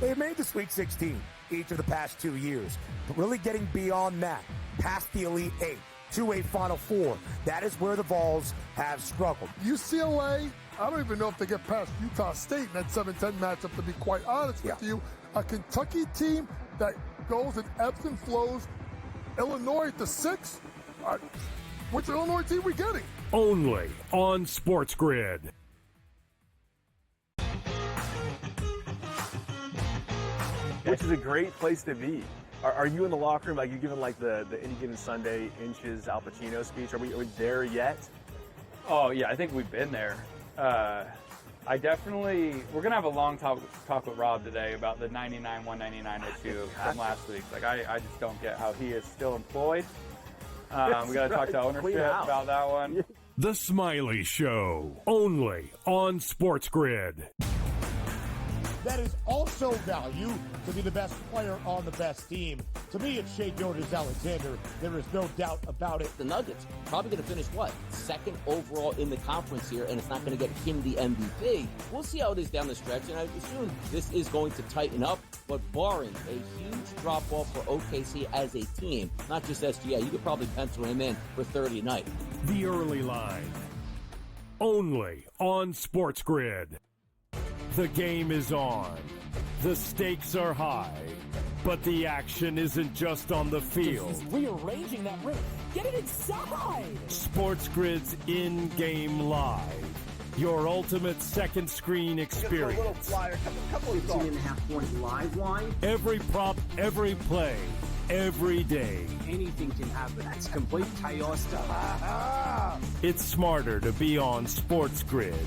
They've made the Sweet 16 each of the past 2 years. But really getting beyond that, past the Elite Eight, to a Final Four, that is where the Vols have struggled. UCLA, I don't even know if they get past Utah State in that 7-10 matchup, to be quite honest with you. A Kentucky team that goes in ebbs and flows. Illinois at the 6. Which Illinois team we getting? Only on SportsGrid. Which is a great place to be. Are you in the locker room, like you're giving like the Any Given Sunday inches Al Pacino speech? Are we there yet? Oh yeah, I think we've been there. We're gonna have a long talk with Rob today about the 99-199 issue from last week. Like I just don't get how he is still employed. We gotta talk to ownership about that one. The Smiley Show, only on SportsGrid. That is also value to be the best player on the best team. To me, it's Shai Gilgeous-Alexander. There is no doubt about it. The Nuggets probably going to finish, second overall in the conference here, and it's not going to get him the MVP. We'll see how it is down the stretch, and I assume this is going to tighten up, but barring a huge drop-off for OKC as a team, not just SGA, you could probably pencil him in for 30 a night. The Early Line, only on SportsGrid. The game is on. The stakes are high. But the action isn't just on the field. He's rearranging that rim. Get it inside! SportsGrid's in-game live. Your ultimate second screen experience. A little flyer, couple of 15.5-point live line. Every prop, every play, every day. Anything can happen. That's complete chaos. It's smarter to be on SportsGrid.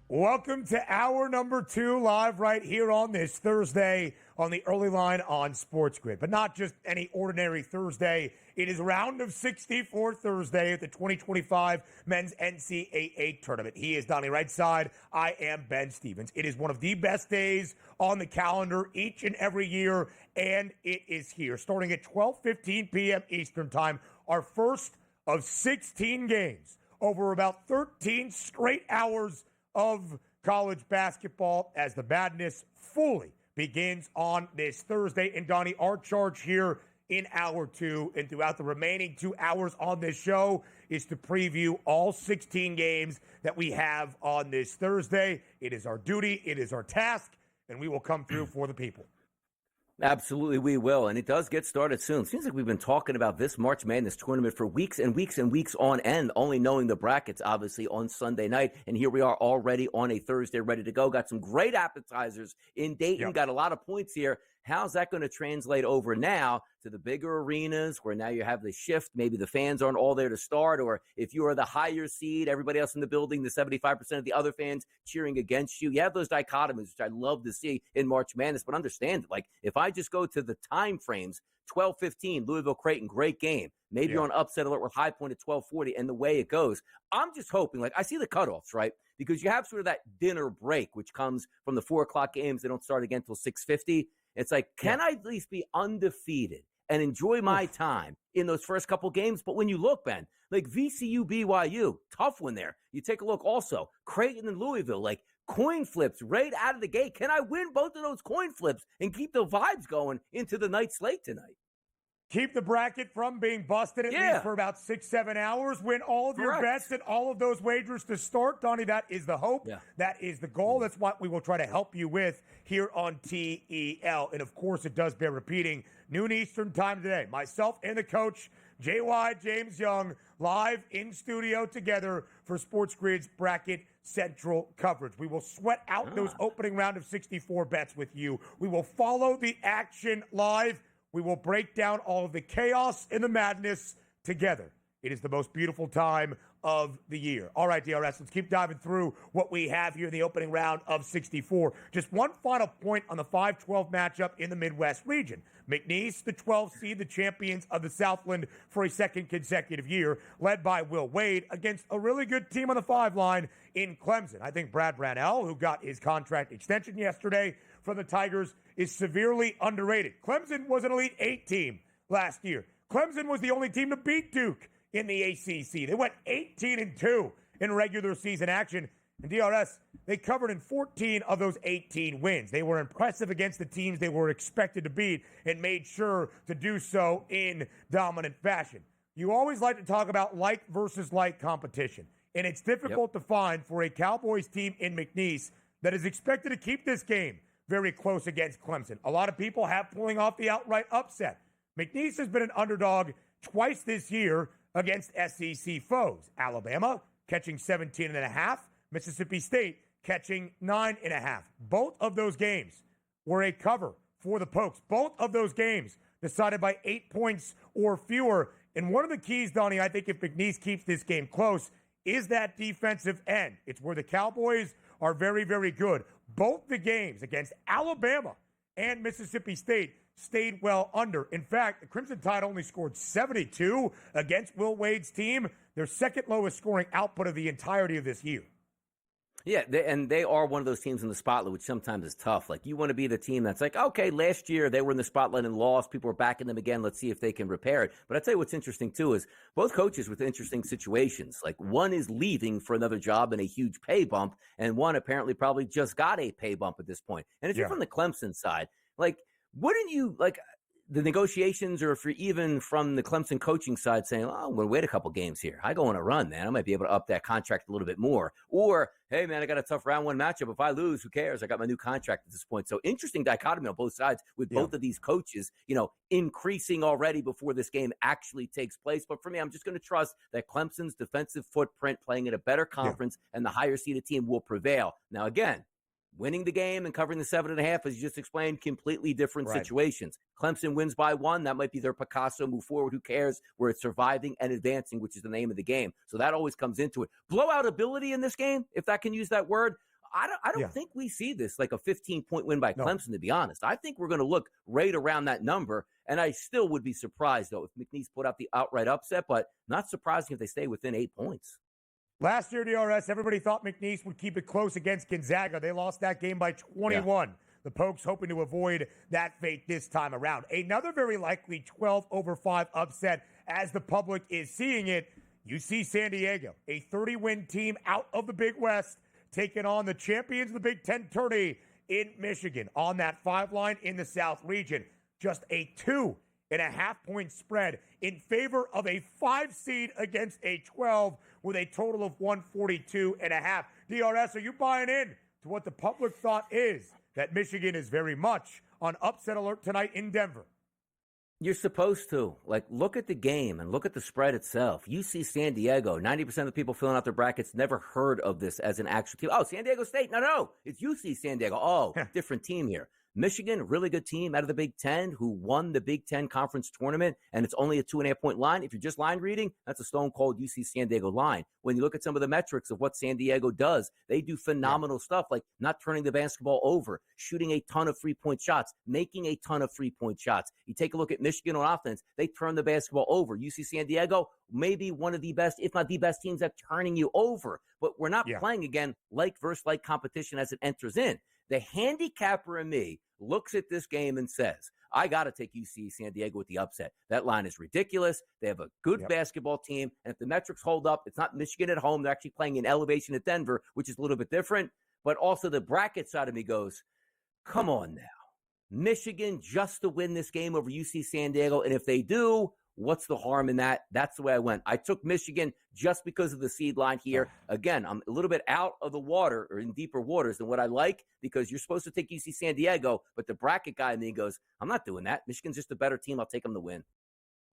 Welcome to hour number 2, live right here on this Thursday on the Early Line on SportsGrid. But not just any ordinary Thursday. It is round of 64 Thursday at the 2025 Men's NCAA Tournament. He is Donnie Rightside. I am Ben Stevens. It is one of the best days on the calendar each and every year, and it is here. Starting at 12:15 p.m. Eastern Time, our first of 16 games over about 13 straight hours of college basketball as the madness fully begins on this Thursday. And Donnie, our charge here in hour 2 and throughout the remaining 2 hours on this show is to preview all 16 games that we have on this Thursday. It is our duty, it is our task, and we will come through for the people. Absolutely, we will. And it does get started soon. Seems like we've been talking about this March Madness tournament for weeks and weeks and weeks on end, only knowing the brackets, obviously, on Sunday night. And here we are already on a Thursday, ready to go. Got some great appetizers in Dayton. Yep. Got a lot of points here. How's that going to translate over now to the bigger arenas where now you have the shift? Maybe the fans aren't all there to start, or if you are the higher seed, everybody else in the building, the 75% of the other fans cheering against you. You have those dichotomies, which I love to see in March Madness, but understand it. Like, if I just go to the time frames, 12:15, Louisville-Creighton, great game. Maybe you're on upset alert with High Point at 12:40, and the way it goes. I'm just hoping, like, I see the cutoffs, right? Because you have sort of that dinner break, which comes from the 4 o'clock games. They don't start again until 6:50. It's like, can I at least be undefeated and enjoy my time in those first couple games? But when you look, Ben, like VCU, BYU, tough one there. You take a look also, Creighton and Louisville, like coin flips right out of the gate. Can I win both of those coin flips and keep the vibes going into the night slate tonight? Keep the bracket from being busted at least for about 6-7 hours. Win all of your bets and all of those wagers to start. Donnie, that is the hope. Yeah. That is the goal. That's what we will try to help you with here on TEL. And, of course, it does bear repeating. Noon Eastern time today. Myself and the coach, JY James Young, live in studio together for SportsGrid's Bracket Central coverage. We will sweat out those opening round of 64 bets with you. We will follow the action live. We will break down all of the chaos and the madness together It is the most beautiful time of the year. All right, DRS, let's keep diving through what we have here in the opening round of 64. Just one final point on the 5-12 matchup in the Midwest region. McNeese, the 12th seed, the champions of the Southland for a second consecutive year, led by Will Wade against a really good team on the 5 line in Clemson. I think Brad Brownell, who got his contract extension yesterday from the Tigers, is severely underrated. Clemson was an Elite 8 team last year. Clemson was the only team to beat Duke in the ACC. They went 18-2 in regular season action. And DRS, they covered in 14 of those 18 wins. They were impressive against the teams they were expected to beat and made sure to do so in dominant fashion. You always like to talk about like versus like competition. And it's difficult to find for a Cowboys team in McNeese that is expected to keep this game very close against Clemson. A lot of people have pulling off the outright upset. McNeese has been an underdog twice this year against SEC foes. Alabama catching 17.5, Mississippi State catching 9.5. Both of those games were a cover for the Pokes. Both of those games decided by 8 points or fewer. And one of the keys, Donnie, I think if McNeese keeps this game close, is that defensive end. It's where the Cowboys are very, very good. Both the games against Alabama and Mississippi State stayed well under. In fact, the Crimson Tide only scored 72 against Will Wade's team, their second lowest scoring output of the entirety of this year. Yeah, they are one of those teams in the spotlight, which sometimes is tough. Like, you want to be the team that's like, okay, last year they were in the spotlight and lost. People were backing them again. Let's see if they can repair it. But I'll tell you what's interesting, too, is both coaches with interesting situations. Like, one is leaving for another job and a huge pay bump, and one apparently probably just got a pay bump at this point. And if you're from the Clemson side, like, wouldn't you, like, the negotiations, or if you're even from the Clemson coaching side saying, oh, I'm going to wait a couple games here. I go on a run, man. I might be able to up that contract a little bit more. Or, hey, man, I got a tough round 1 matchup. If I lose, who cares? I got my new contract at this point. So interesting dichotomy on both sides with both of these coaches, increasing already before this game actually takes place. But for me, I'm just going to trust that Clemson's defensive footprint, playing in a better conference, and the higher seeded team will prevail. Now, again, winning the game and covering the 7.5, as you just explained, completely different situations. Clemson wins by 1. That might be their Picasso move forward. Who cares? Where it's surviving and advancing, which is the name of the game. So that always comes into it. Blowout ability in this game, if I can use that word. I don't think we see this like a 15-point win by Clemson, to be honest. I think we're going to look right around that number. And I still would be surprised, though, if McNeese put out the outright upset, but not surprising if they stay within 8 points. Last year, DRS, everybody thought McNeese would keep it close against Gonzaga. They lost that game by 21. The Pokes hoping to avoid that fate this time around. Another very likely 12-5 upset, as the public is seeing it. UC San Diego, a 30-win team out of the Big West, taking on the champions of the Big Ten tourney in Michigan on that 5 line in the South region. Just a 2.5-point spread in favor of a 5 seed against a 12 with a total of 142.5. DRS, are you buying in to what the public thought is that Michigan is very much on upset alert tonight in Denver? You're supposed to. Like, look at the game and look at the spread itself. UC San Diego, 90% of the people filling out their brackets never heard of this as an actual team. Oh, San Diego State. No. It's UC San Diego. Oh, different team here. Michigan, really good team out of the Big Ten who won the Big Ten Conference Tournament, and it's only a 2.5-point line. If you're just line reading, that's a stone-cold UC San Diego line. When you look at some of the metrics of what San Diego does, they do phenomenal stuff, like not turning the basketball over, shooting a ton of three-point shots, making a ton of three-point shots. You take a look at Michigan on offense, they turn the basketball over. UC San Diego, maybe one of the best, if not the best teams at turning you over. But we're not playing, again, like versus like competition as it enters in. The handicapper in me looks at this game and says, I got to take UC San Diego with the upset. That line is ridiculous. They have a good basketball team. And if the metrics hold up, it's not Michigan at home. They're actually playing in elevation at Denver, which is a little bit different. But also the bracket side of me goes, come on now. Michigan just to win this game over UC San Diego. And if they do, what's the harm in that? That's the way I went. I took Michigan just because of the seed line here. Again, I'm a little bit out of the water or in deeper waters than what I like, because you're supposed to take UC San Diego, but the bracket guy in me goes, I'm not doing that. Michigan's just a better team. I'll take them to win.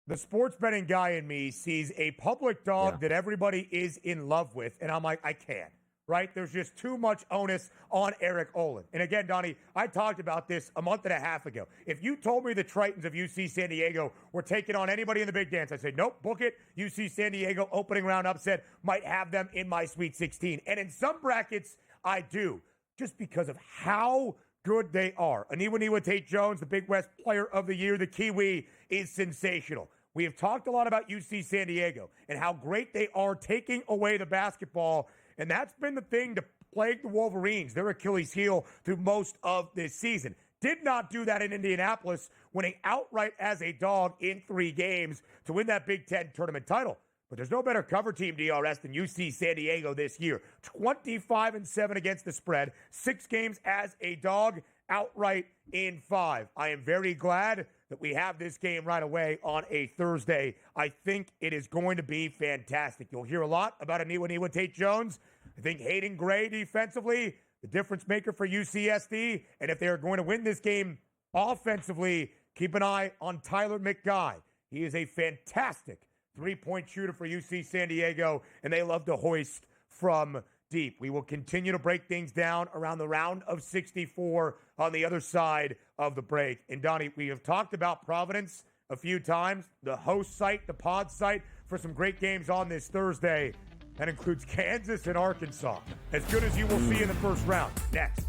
The sports betting guy in me sees a public dog that everybody is in love with, and I'm like, I can't. right? There's just too much onus on Eric Olin. And again, Donnie, I talked about this a month and a half ago. If you told me the Tritons of UC San Diego were taking on anybody in the Big Dance, I'd say, nope, book it. UC San Diego opening round upset, might have them in my Sweet 16. And in some brackets, I do, just because of how good they are. Aniwa Tate Jones, the Big West Player of the Year, the Kiwi, is sensational. We have talked a lot about UC San Diego and how great they are taking away the basketball, and that's been the thing to plague the Wolverines, their Achilles heel, through most of this season. Did not do that in Indianapolis, winning outright as a dog in 3 games to win that Big Ten tournament title. But there's no better cover team, DRS, than UC San Diego this year. 25-7 against the spread, 6 games as a dog, outright in 5. I am very glad that we have this game right away on a Thursday. I think it is going to be fantastic. You'll hear a lot about Aniwa Tate Jones. I think Hayden Gray defensively, the difference maker for UCSD. And if they are going to win this game offensively, keep an eye on Tyler McGuy. He is a fantastic three-point shooter for UC San Diego, and they love to hoist from deep. We will continue to break things down around the round of 64 on the other side of the break. And Donnie, we have talked about Providence a few times, the host site, the pod site for some great games on this Thursday. That includes Kansas and Arkansas. As good as you will see in the first round. Next.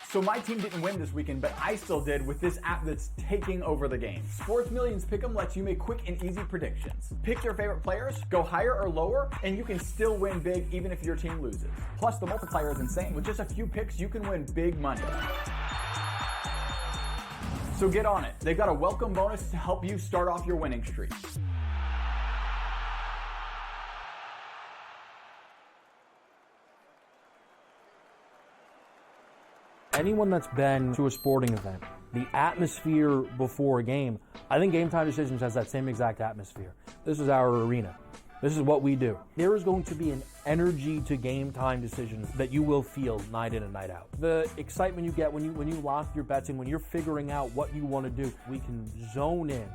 So my team didn't win this weekend, but I still did with this app that's taking over the game. Sports Millions Pick'em lets you make quick and easy predictions. Pick your favorite players, go higher or lower, and you can still win big even if your team loses. Plus, the multiplier is insane. With just a few picks, you can win big money. So get on it. They've got a welcome bonus to help you start off your winning streak. Anyone that's been to a sporting event, the atmosphere before a game, I think Game Time Decisions has that same exact atmosphere. This is our arena. This is what we do. There is going to be an energy to Game Time Decisions that you will feel night in and night out. The excitement you get when you lock your bets in, when you're figuring out what you want to do, we can zone in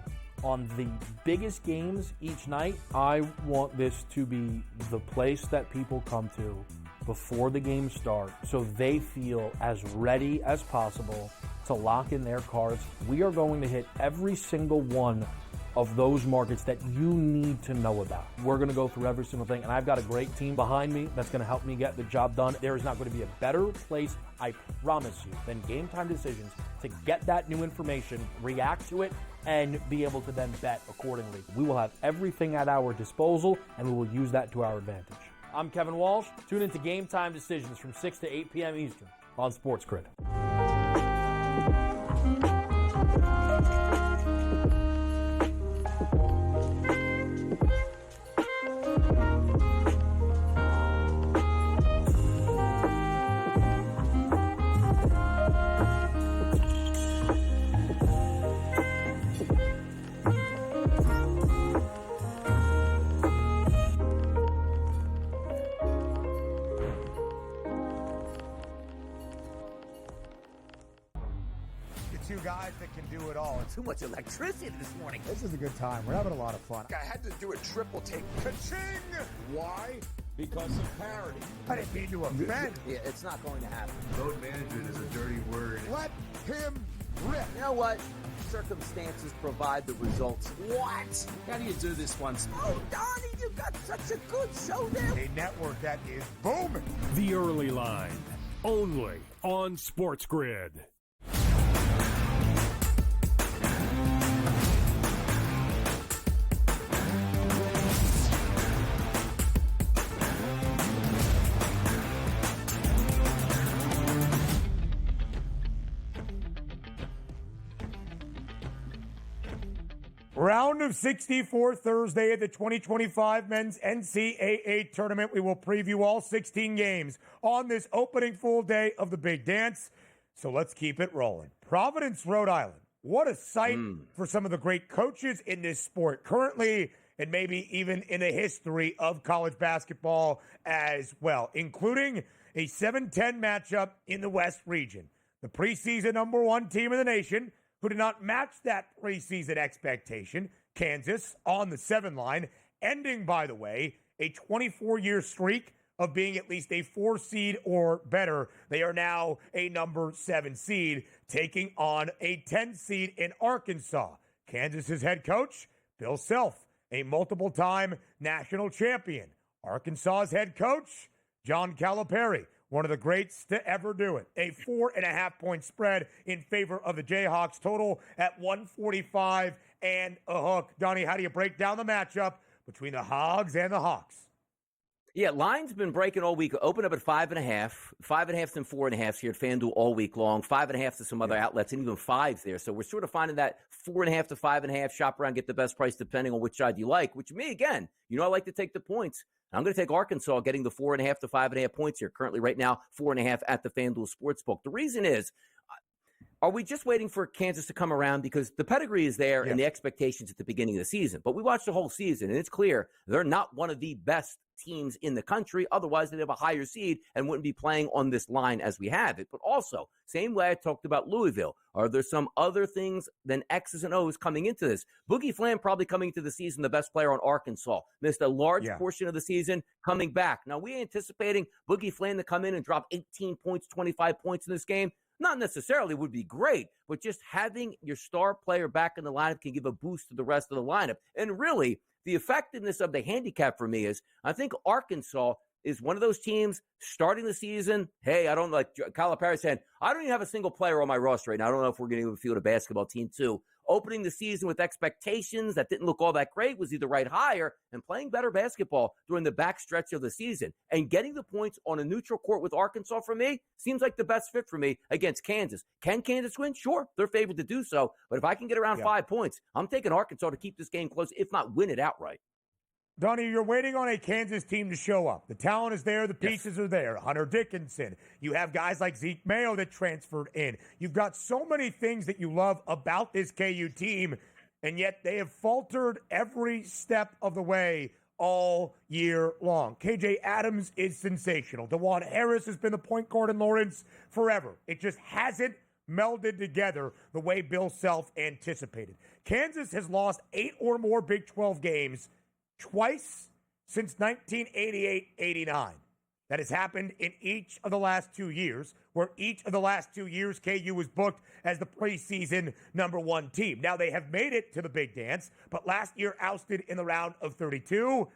on the biggest games each night. I want this to be the place that people come to before the games start so they feel as ready as possible to lock in their cards. We are going to hit every single one of those markets that you need to know about. We're going to go through every single thing, and I've got a great team behind me that's going to help me get the job done. There is not going to be a better place, I promise you, than Game Time Decisions to get that new information, react to it, and be able to then bet accordingly. We will have everything at our disposal, and we will use that to our advantage. I'm Kevin Walsh. Tune into Game Time Decisions from 6 to 8 p.m. Eastern on SportsGrid. Two guys that can do it all. Too much electricity this morning. This is a good time. We're having a lot of fun. I had to do a triple take. Ka-ching! Why? Because of parity. I didn't mean to offend. Yeah, it's not going to happen. Load management is a dirty word. Let him rip. You know what? Circumstances provide the results. What? How do you do this once? Oh, Donnie, you got such a good show there. A network that is booming. The Early Line, only on SportsGrid. Round of 64 Thursday at the 2025 Men's NCAA Tournament. We will preview all 16 games on this opening full day of the Big Dance. So let's keep it rolling. Providence, Rhode Island What a sight for some of the great coaches in this sport currently, and maybe even in the history of college basketball as well, including a 7-10 matchup in the West region. The preseason number 1 team in the nation, who did not match that preseason expectation, Kansas, on the 7 line, ending, by the way, a 24-year streak of being at least a 4 seed or better. They are now a number 7 seed, taking on a 10 seed in Arkansas. Kansas's head coach, Bill Self, a multiple-time national champion. Arkansas's head coach, John Calipari, one of the greats to ever do it. A 4.5-point spread in favor of the Jayhawks, total at 145 and a hook. Donnie, how do you break down the matchup between the Hogs and the Hawks? Yeah, line's been breaking all week. Open up at 5.5, 5.5 and 4.5 here at FanDuel all week long. 5.5 to some other outlets, and even 5s there. So we're sort of finding that 4.5 to 5.5. Shop around, get the best price depending on which side you like. Which me again, I like to take the points. I'm going to take Arkansas getting the 4.5 to 5.5 points here. Currently, right now, 4.5 at the FanDuel Sportsbook. The reason is, are we just waiting for Kansas to come around? Because the pedigree is there and the expectations at the beginning of the season. But we watched the whole season, and it's clear they're not one of the best teams in the country. Otherwise, they'd have a higher seed and wouldn't be playing on this line as we have it. But also, same way I talked about Louisville, are there some other things than X's and O's coming into this? Boogie Flam probably coming into the season the best player on Arkansas. Missed a large portion of the season, coming back. Now, we anticipating Boogie Flam to come in and drop 18 points, 25 points in this game. Not necessarily would be great, but just having your star player back in the lineup can give a boost to the rest of the lineup. And really, the effectiveness of the handicap for me is, I think Arkansas is one of those teams starting the season. Hey, I don't like Calipari saying, I don't even have a single player on my roster right now. I don't know if we're going to even field a basketball team too. Opening the season with expectations that didn't look all that great, was either right higher and playing better basketball during the back stretch of the season. And getting the points on a neutral court with Arkansas for me seems like the best fit for me against Kansas. Can Kansas win? Sure, they're favored to do so. But if I can get around 5 points, I'm taking Arkansas to keep this game close, if not win it outright. Donnie, you're waiting on a Kansas team to show up. The talent is there. The pieces are there. Hunter Dickinson. You have guys like Zeke Mayo that transferred in. You've got so many things that you love about this KU team, and yet they have faltered every step of the way all year long. KJ Adams is sensational. DeJuan Harris has been the point guard in Lawrence forever. It just hasn't melded together the way Bill Self anticipated. Kansas has lost 8 or more Big 12 games twice since 1988-89. That has happened in each of the last 2 years, where each of the last 2 years KU was booked as the preseason number 1 team. Now, they have made it to the big dance, but last year ousted in the round of 32.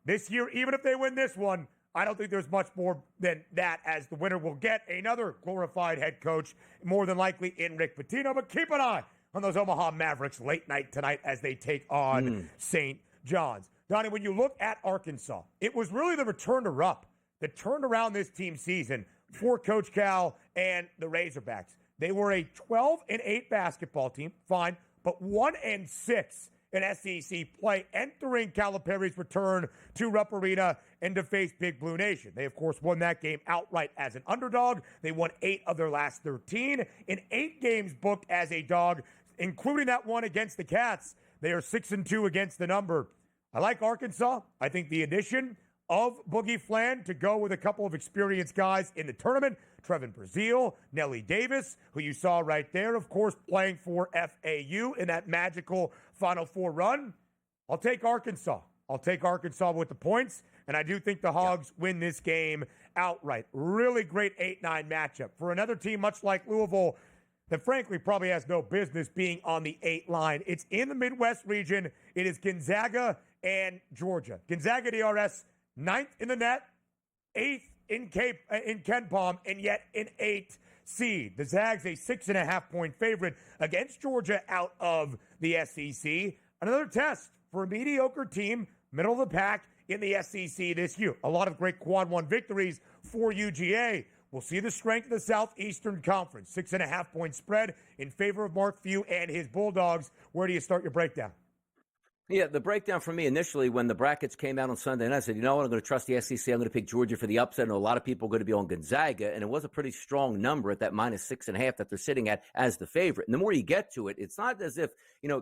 This year, even if they win this one, I don't think there's much more than that, as the winner will get another glorified head coach, more than likely in Rick Pitino. But keep an eye on those Omaha Mavericks late night tonight as they take on St. John's. Donnie, when you look at Arkansas, it was really the return to Rupp that turned around this team season for Coach Cal and the Razorbacks. They were a 12-8 basketball team, fine, but 1-6 in SEC play, entering Calipari's return to Rupp Arena and to face Big Blue Nation. They, of course, won that game outright as an underdog. They won 8 of their last 13 in 8 games booked as a dog, including that one against the Cats. They are 6-2 against the number. I like Arkansas. I think the addition of Boogie Flan to go with a couple of experienced guys in the tournament, Trevin Brazile, Nelly Davis, who you saw right there, of course, playing for FAU in that magical Final Four run. I'll take Arkansas. I'll take Arkansas with the points, and I do think the Hogs win this game outright. Really great 8-9 matchup. For another team much like Louisville that frankly probably has no business being on the 8 line. It's in the Midwest region. It is Gonzaga and Georgia. Gonzaga DRS, 9th in the net, 8th in KenPom, and yet an 8 seed. The Zags a 6.5-point favorite against Georgia out of the SEC. Another test for a mediocre team, middle of the pack in the SEC this year. A lot of great quad 1 victories for UGA. We'll see the strength of the Southeastern Conference. 6.5-point spread in favor of Mark Few and his Bulldogs. Where do you start your breakdown? Yeah, the breakdown for me initially when the brackets came out on Sunday night, I said, you know what, I'm going to trust the SEC. I'm going to pick Georgia for the upset. And a lot of people are going to be on Gonzaga. And it was a pretty strong number at that -6.5 that they're sitting at as the favorite. And the more you get to it, it's not as if,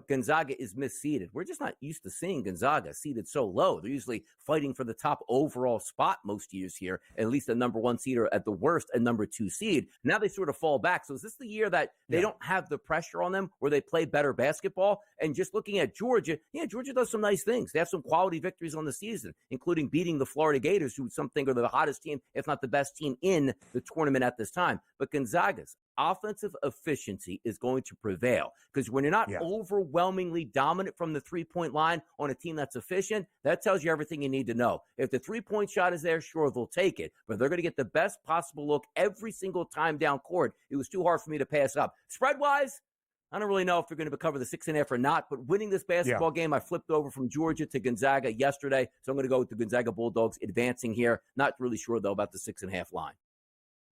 Gonzaga is misseeded. We're just not used to seeing Gonzaga seeded so low. They're usually fighting for the top overall spot most years here, at least the number 1 seed or at the worst a number 2 seed. Now they sort of fall back. So is this the year that they don't have the pressure on them where they play better basketball? And just looking at Georgia, Georgia does some nice things. They have some quality victories on the season, including beating the Florida Gators, who some think are the hottest team, if not the best team in the tournament at this time. But Gonzaga's offensive efficiency is going to prevail because when you're not overwhelmingly dominant from the three-point line on a team that's efficient, that tells you everything you need to know. If the three-point shot is there, sure, they'll take it, but they're going to get the best possible look every single time down court. It was too hard for me to pass up. Spread-wise, I don't really know if they're going to cover the 6.5 or not, but winning this basketball game, I flipped over from Georgia to Gonzaga yesterday, so I'm going to go with the Gonzaga Bulldogs advancing here. Not really sure, though, about the 6.5 line.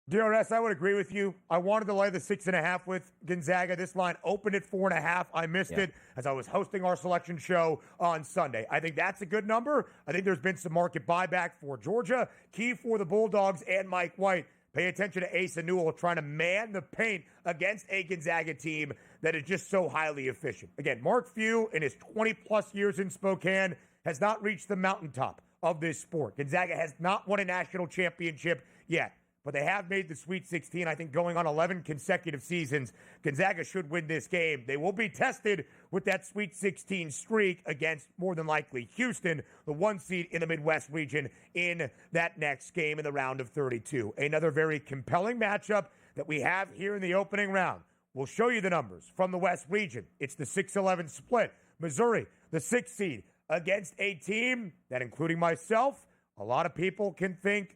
DRS, I would agree with you. I wanted to lay the 6.5 with Gonzaga. This line opened at 4.5. I missed it as I was hosting our selection show on Sunday. I think that's a good number. I think there's been some market buyback for Georgia. Key for the Bulldogs and Mike White. Pay attention to Asa Newell trying to man the paint against a Gonzaga team that is just so highly efficient. Again, Mark Few, in his 20-plus years in Spokane, has not reached the mountaintop of this sport. Gonzaga has not won a national championship yet, but they have made the Sweet 16, I think, going on 11 consecutive seasons. Gonzaga should win this game. They will be tested with that Sweet 16 streak against, more than likely, Houston, the 1 seed in the Midwest region, in that next game in the round of 32. Another very compelling matchup that we have here in the opening round. We'll show you the numbers from the West region. It's the 6-11 split. Missouri, the 6th seed, against a team that, including myself, a lot of people can think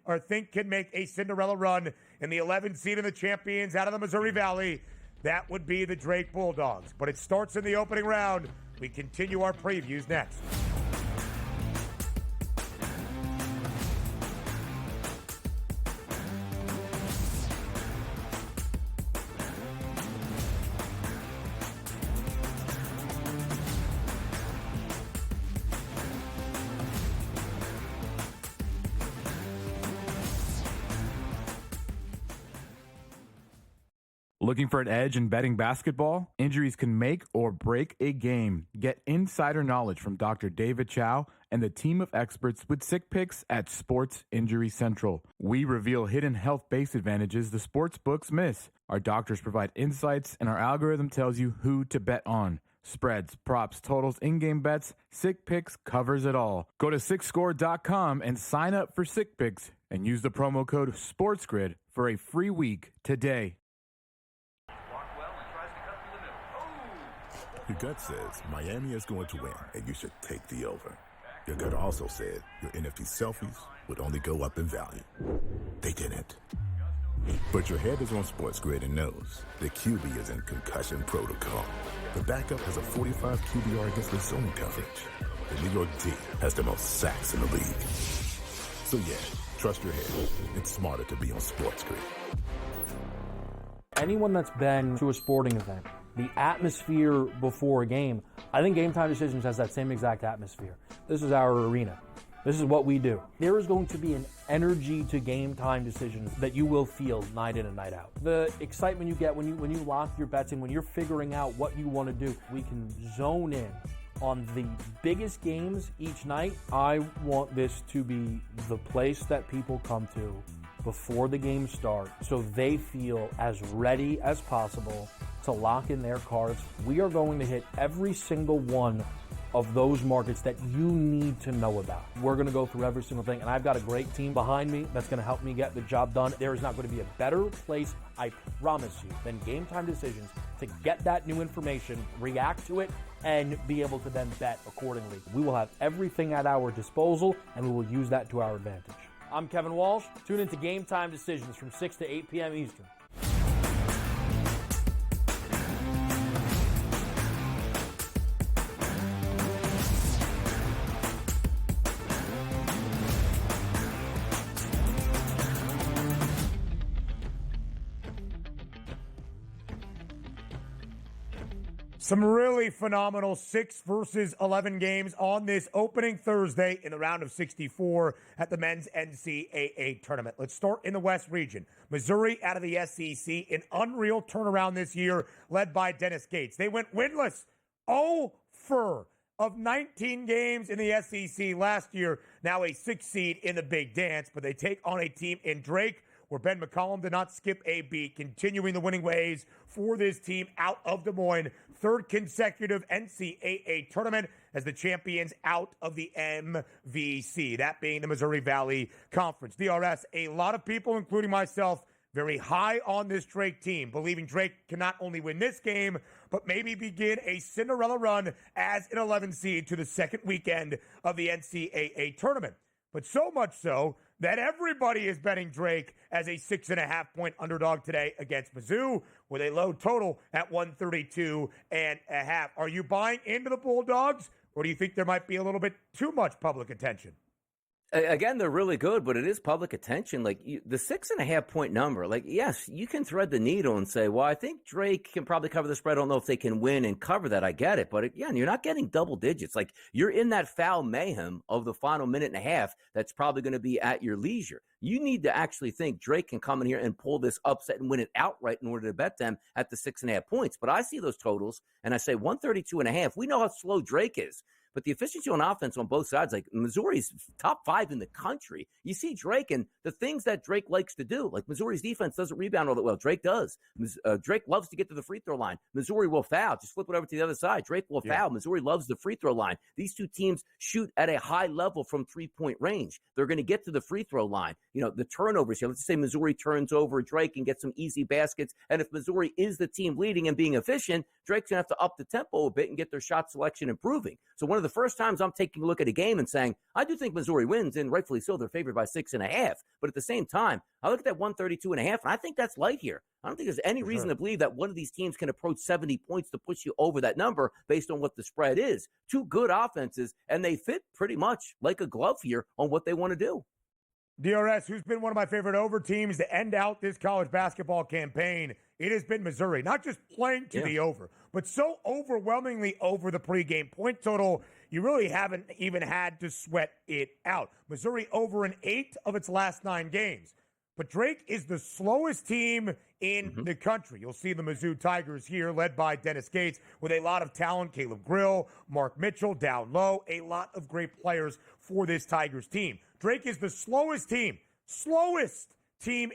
can make a Cinderella run in the 11th seed in the champions out of the Missouri Valley. That would be the Drake Bulldogs. But it starts in the opening round. We continue our previews next. Looking for an edge in betting basketball? Injuries can make or break a game. Get insider knowledge from Dr. David Chow and the team of experts with Sick Picks at Sports Injury Central. We reveal hidden health-based advantages the sports books miss. Our doctors provide insights, and our algorithm tells you who to bet on. Spreads, props, totals, in-game bets, Sick Picks covers it all. Go to SickScore.com and sign up for Sick Picks and use the promo code SportsGrid for a free week today. Your gut says Miami is going to win, and you should take the over. Your gut also said your NFT selfies would only go up in value. They didn't. But your head is on SportsGrid and knows the QB is in concussion protocol. The backup has a 45 QBR against the zone coverage. The New York D has the most sacks in the league. So yeah, trust your head. It's smarter to be on SportsGrid. Anyone that's been to a sporting event, the atmosphere before a game, I think Game Time Decisions has that same exact atmosphere. This is our arena. This is what we do. There is going to be an energy to Game Time Decisions that you will feel night in and night out. The excitement you get when you lock your bets in, when you're figuring out what you want to do, we can zone in on the biggest games each night. I want this to be the place that people come to before the games start so they feel as ready as possible to lock in their cards. We are going to hit every single one of those markets that you need to know about. We're going to go through every single thing, and I've got a great team behind me that's going to help me get the job done. There is not going to be a better place, I promise you, than Game Time Decisions to get that new information, react to it, and be able to then bet accordingly. We will have everything at our disposal, and we will use that to our advantage. I'm Kevin Walsh. Tune into Game Time Decisions from 6 to 8 p.m. Eastern. Some really phenomenal 6 versus 11 games on this opening Thursday in the round of 64 at the men's NCAA tournament. Let's start in the West region. Missouri out of the SEC, an unreal turnaround this year led by Dennis Gates. They went winless 0 of 19 games in the SEC last year, now a 6 seed in the Big Dance, but they take on a team in Drake where Ben McCollum did not skip a beat, continuing the winning ways for this team out of Des Moines. 3rd consecutive NCAA tournament as the champions out of the MVC, that being the Missouri Valley Conference. DRS, a lot of people, including myself, very high on this Drake team, believing Drake can not only win this game, but maybe begin a Cinderella run as an 11 seed to the second weekend of the NCAA tournament. But so much so that everybody is betting Drake as a 6.5-point underdog today against Mizzou with a low total at 132.5. Are you buying into the Bulldogs, or do you think there might be a little bit too much public attention? Again, they're really good, but it is public attention. Like the 6.5-point number, like, yes, you can thread the needle and say, well, I think Drake can probably cover the spread. I don't know if they can win and cover that. I get it. But again, you're not getting double digits. Like, you're in that foul mayhem of the final minute and a half that's probably going to be at your leisure. You need to actually think Drake can come in here and pull this upset and win it outright in order to bet them at the 6.5 points. But I see those totals and I say 132.5. We know how slow Drake is. But the efficiency on offense on both sides, like Missouri's top 5 in the country. You see Drake and the things that Drake likes to do. Like Missouri's defense doesn't rebound all that well. Drake does. Drake loves to get to the free throw line. Missouri will foul. Just flip it over to the other side. Drake will foul. Missouri loves the free throw line. These two teams shoot at a high level from 3-point range. They're going to get to the free throw line. You know, the turnovers here. Let's say Missouri turns over Drake and gets some easy baskets. And if Missouri is the team leading and being efficient, Drake's going to have to up the tempo a bit and get their shot selection improving. So one of the first times I'm taking a look at a game and saying, I do think Missouri wins, and rightfully so, they're favored by 6.5. But at the same time, I look at that 132.5, and I think that's light here. I don't think there's any reason to believe that one of these teams can approach 70 points to push you over that number based on what the spread is. Two good offenses, and they fit pretty much like a glove here on what they want to do. DRS, who's been one of my favorite over teams to end out this college basketball campaign, it has been Missouri. Not just playing to the over, but so overwhelmingly over the pregame point total, you really haven't even had to sweat it out. Missouri over in 8 of its last 9 games. But Drake is the slowest team in the country. You'll see the Mizzou Tigers here, led by Dennis Gates, with a lot of talent. Caleb Grill, Mark Mitchell down low. A lot of great players for this Tigers team. Drake is the slowest team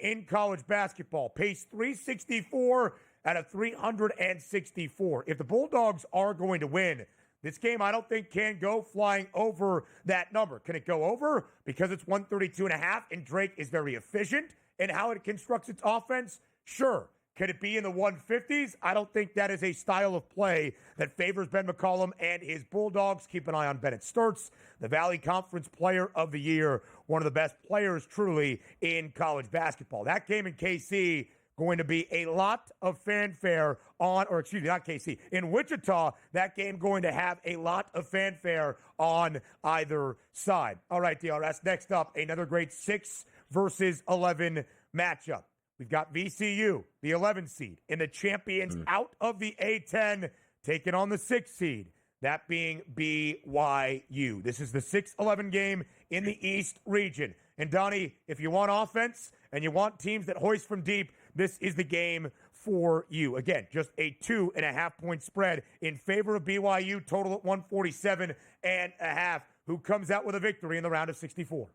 in college basketball. Pace 364 out of 364. If the Bulldogs are going to win, this game I don't think can go flying over that number. Can it go over? Because it's 132.5 and Drake is very efficient in how it constructs its offense? Sure. Could it be in the 150s? I don't think that is a style of play that favors Ben McCollum and his Bulldogs. Keep an eye on Bennett Sturtz, the Valley Conference Player of the Year, one of the best players truly in college basketball. That game in KC going to be a lot of fanfare in Wichita, that game going to have a lot of fanfare on either side. All right, DRS, next up, another great 6 versus 11 matchup. We've got VCU, the 11 seed, and the champions out of the A10, taking on the 6 seed, that being BYU. This is the 6-11 game in the East region. And Donnie, if you want offense and you want teams that hoist from deep, this is the game for you. Again, just a 2.5-point spread in favor of BYU, total at 147.5. Who comes out with a victory in the round of 64?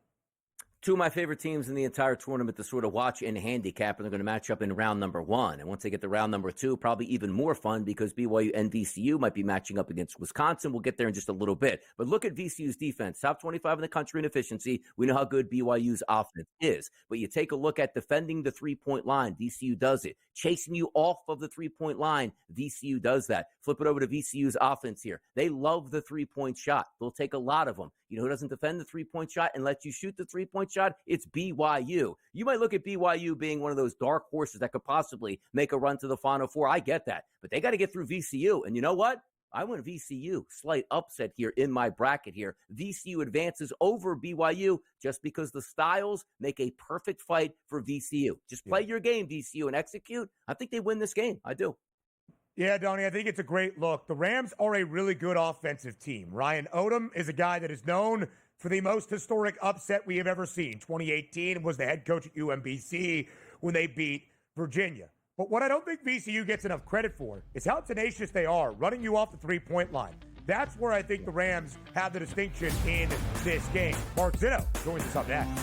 Two of my favorite teams in the entire tournament to sort of watch and handicap, and they're going to match up in round number 1. And once they get to round number 2, probably even more fun because BYU and VCU might be matching up against Wisconsin. We'll get there in just a little bit. But look at VCU's defense, top 25 in the country in efficiency. We know how good BYU's offense is. But you take a look at defending the 3-point line. VCU does it. Chasing you off of the 3-point line. VCU does that. Flip it over to VCU's offense here. They love the 3-point shot. They'll take a lot of them. You know who doesn't defend the 3-point shot and let you shoot the 3-point shot? It's BYU. You might look at BYU being one of those dark horses that could possibly make a run to the Final Four. I get that. But they got to get through VCU. And you know what? I went VCU. Slight upset here in my bracket here. VCU advances over BYU just because the styles make a perfect fight for VCU. Just play your game, VCU, and execute. I think they win this game. I do. Yeah, Donnie, I think it's a great look. The Rams are a really good offensive team. Ryan Odom is a guy that is known for the most historic upset we have ever seen. 2018 was the head coach at UMBC when they beat Virginia. But what I don't think VCU gets enough credit for is how tenacious they are running you off the three-point line. That's where I think the Rams have the distinction in this game. Mark Zinno joins us up next.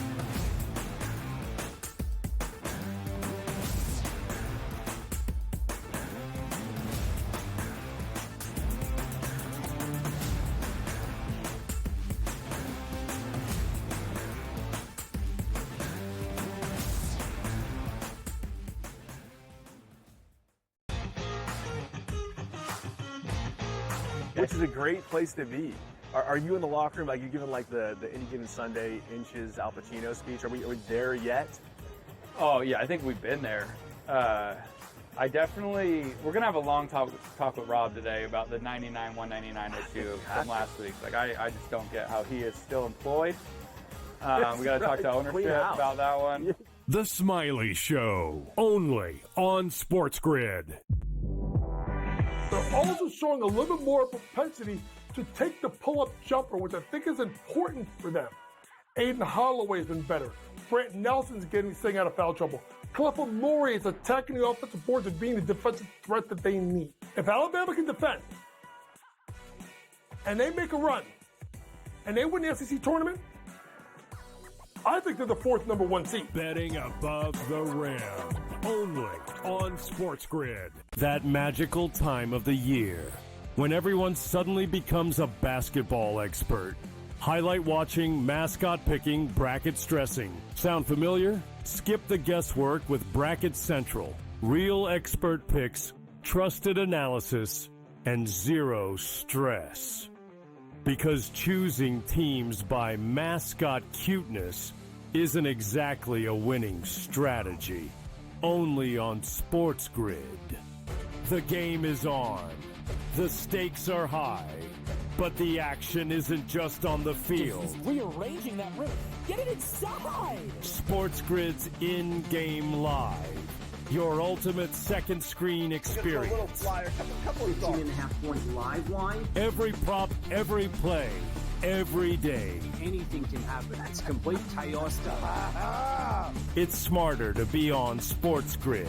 Which is a great place to be. Are you in the locker room, like you're giving like the Any Given Sunday inches Al Pacino speech? Are we there yet? Oh yeah, I think we've been there. We're gonna have a long talk with Rob today about the 99-199 issue from last week. Like I just don't get how he is still employed. We gotta talk to ownership about that one. The Smiley Show, only on SportsGrid. They're also showing a little bit more propensity to take the pull-up jumper, which I think is important for them. Aiden Holloway's been better. Brant Nelson's staying out of foul trouble. Clifford Murray is attacking the offensive boards and being the defensive threat that they need. If Alabama can defend, and they make a run, and they win the SEC tournament, I think they're the fourth number one seed. Betting above the rim, only on SportsGrid. That magical time of the year when everyone suddenly becomes a basketball expert. Highlight watching, mascot picking, bracket stressing. Sound familiar? Skip the guesswork with Bracket Central. Real expert picks, trusted analysis, and zero stress. Because choosing teams by mascot cuteness isn't exactly a winning strategy. Only on SportsGrid. The game is on. The stakes are high. But the action isn't just on the field. He's rearranging that rim. Get it inside! SportsGrid's in-game live. Your ultimate second screen experience. 18.5 point live line. Every prop, every play, every day. Anything can happen. That's complete chaos. It's smarter to be on SportsGrid.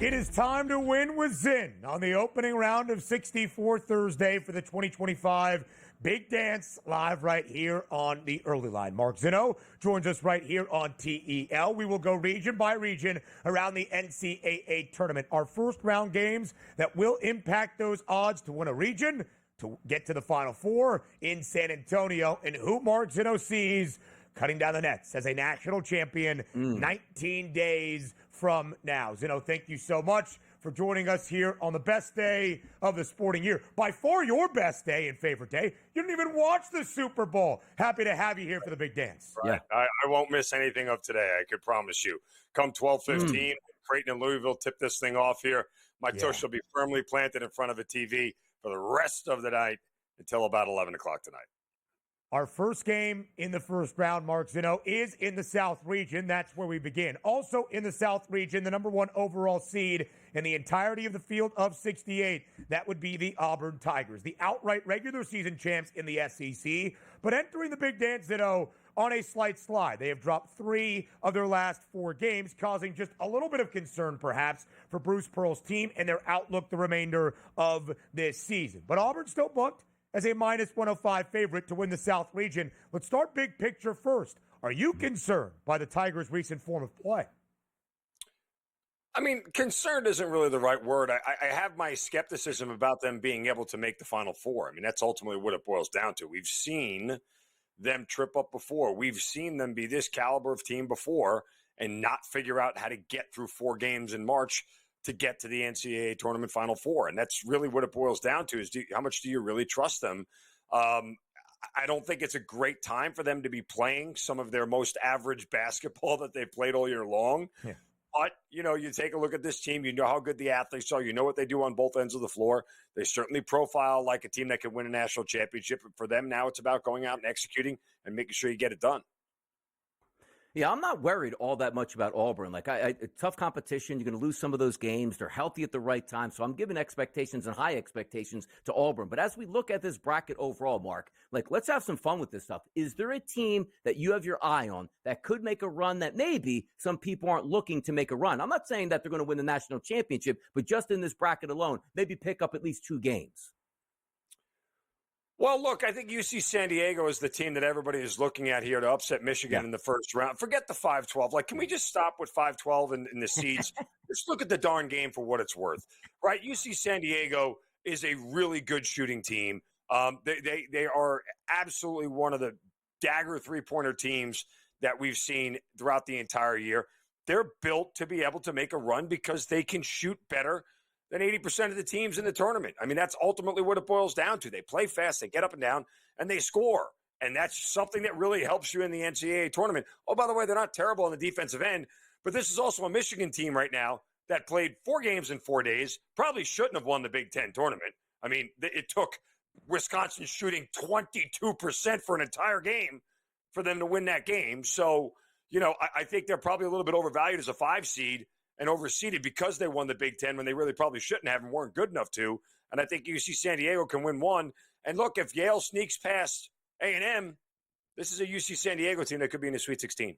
It is time to win with Zinn on the opening round of 64 Thursday for the 2025 Big Dance, live right here on the early line. Mark Zinno joins us right here on TEL. We will go region by region around the NCAA Tournament. Our first round games that will impact those odds to win a region, to get to the Final Four in San Antonio, and who Mark Zinno sees cutting down the nets as a national champion 19 days from now. Zinno, thank you so much for joining us here on the best day of the sporting year. By far your best day and favorite day. You didn't even watch the Super Bowl. Happy to have you here for the big dance. Right. Yeah. I won't miss anything of today, I could promise you. Come 12:15, Creighton and Louisville tip this thing off here. My tush will be firmly planted in front of a TV for the rest of the night until about 11 o'clock tonight. Our first game in the first round, Mark Zinno, is in the South region. That's where we begin. Also in the South region, the number one overall seed in the entirety of the field of 68. That would be the Auburn Tigers, the outright regular season champs in the SEC, but entering the big dance, Zinno, on a slight slide. They have dropped 3 of their last 4 games, causing just a little bit of concern, perhaps, for Bruce Pearl's team and their outlook the remainder of this season. But Auburn still booked as a minus 105 favorite to win the South region. Let's start big picture first. Are you concerned by the Tigers' recent form of play? I mean, concerned isn't really the right word. I have my skepticism about them being able to make the Final Four. I mean, that's ultimately what it boils down to. We've seen them trip up before. We've seen them be this caliber of team before and not figure out how to get through 4 games in March to get to the NCAA Tournament Final Four. And that's really what it boils down to is how much do you really trust them? I don't think it's a great time for them to be playing some of their most average basketball that they've played all year long. Yeah. But, you take a look at this team. You know how good the athletes are. You know what they do on both ends of the floor. They certainly profile like a team that could win a national championship. For them, now it's about going out and executing and making sure you get it done. Yeah, I'm not worried all that much about Auburn. Like, tough competition. You're going to lose some of those games. They're healthy at the right time. So I'm giving expectations and high expectations to Auburn. But as we look at this bracket overall, Mark, let's have some fun with this stuff. Is there a team that you have your eye on that could make a run that maybe some people aren't looking to make a run? I'm not saying that they're going to win the national championship, but just in this bracket alone, maybe pick up at least 2 games. Well, look, I think UC San Diego is the team that everybody is looking at here to upset Michigan in the first round. Forget the 5-12. Can we just stop with 5-12 and the seeds? Just look at the darn game for what it's worth, right? UC San Diego is a really good shooting team. They are absolutely one of the dagger three-pointer teams that we've seen throughout the entire year. They're built to be able to make a run because they can shoot better than 80% of the teams in the tournament. I mean, that's ultimately what it boils down to. They play fast, they get up and down, and they score. And that's something that really helps you in the NCAA tournament. Oh, by the way, they're not terrible on the defensive end, but this is also a Michigan team right now that played 4 games in 4 days, probably shouldn't have won the Big Ten tournament. I mean, it took Wisconsin shooting 22% for an entire game for them to win that game. So, I think they're probably a little bit overvalued as a 5 seed. And overseeded because they won the Big Ten when they really probably shouldn't have and weren't good enough to. And I think UC San Diego can win one. And look, if Yale sneaks past A&M, this is a UC San Diego team that could be in the Sweet 16.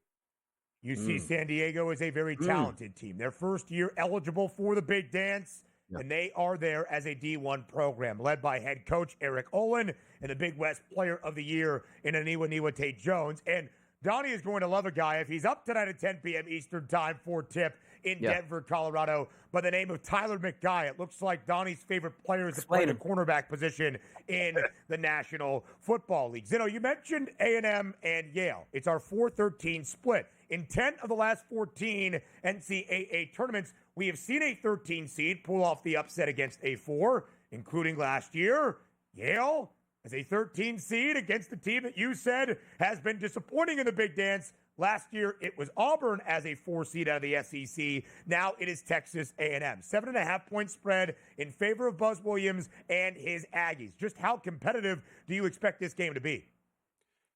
UC San Diego is a very talented team. Their first year eligible for the Big Dance, and they are there as a D1 program led by head coach Eric Olin and the Big West Player of the Year in Aniwa Tate-Jones. And Donnie is going to love a guy if he's up tonight at 10 p.m. Eastern time for tip in Denver, Colorado, by the name of Tyler McGuy. It looks like Donnie's favorite player is to play the cornerback position in the National Football League. Zinno, you mentioned A&M and Yale. It's our 4-13 split. In 10 of the last 14 NCAA tournaments, we have seen a 13 seed pull off the upset against a 4, including last year. Yale as a 13 seed against the team that you said has been disappointing in the Big Dance. Last year, it was Auburn as a 4 seed out of the SEC. Now it is Texas A&M. 7.5-point spread in favor of Buzz Williams and his Aggies. Just how competitive do you expect this game to be?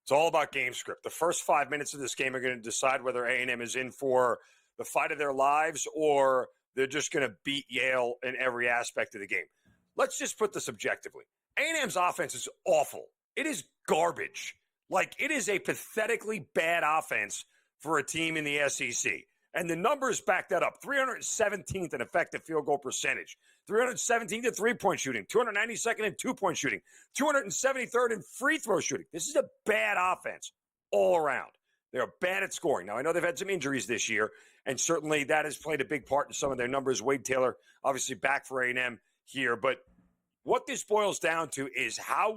It's all about game script. The first 5 minutes of this game are going to decide whether A&M is in for the fight of their lives or they're just going to beat Yale in every aspect of the game. Let's just put this objectively. A&M's offense is awful. It is garbage. It is a pathetically bad offense for a team in the SEC. And the numbers back that up. 317th in effective field goal percentage. 317th in three-point shooting. 292nd in two-point shooting. 273rd in free throw shooting. This is a bad offense all around. They're bad at scoring. Now, I know they've had some injuries this year, and certainly that has played a big part in some of their numbers. Wade Taylor, obviously back for A&M here, but what this boils down to is how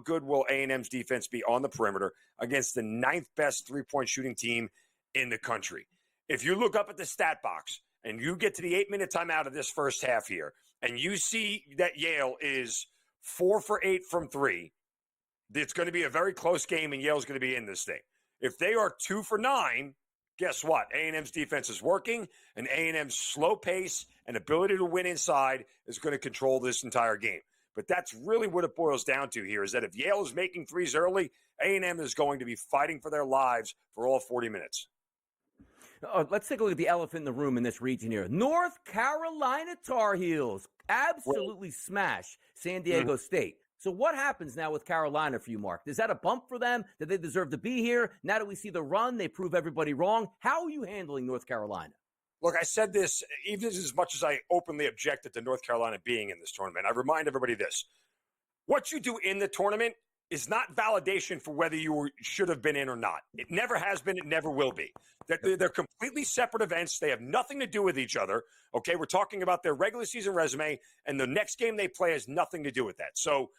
good will A&M's defense be on the perimeter against the 9th best three-point shooting team in the country. If you look up at the stat box and you get to the 8-minute timeout of this first half here, and you see that Yale is 4 for 8 from 3, it's going to be a very close game, and Yale's going to be in this thing. If they are 2 for 9, guess what? A&M's defense is working, and A&M's slow pace and ability to win inside is going to control this entire game. But that's really what it boils down to here, is that if Yale is making threes early, A&M is going to be fighting for their lives for all 40 minutes. Let's take a look at the elephant in the room in this region here. North Carolina Tar Heels absolutely smash San Diego State. So what happens now with Carolina for you, Mark? Is that a bump for them? Do they deserve to be here? Now that we see the run, they prove everybody wrong. How are you handling North Carolina? Look, I said this, even as much as I openly objected to North Carolina being in this tournament, I remind everybody this. What you do in the tournament is not validation for whether you should have been in or not. It never has been. It never will be. They're completely separate events. They have nothing to do with each other. Okay, we're talking about their regular season resume, and the next game they play has nothing to do with that. So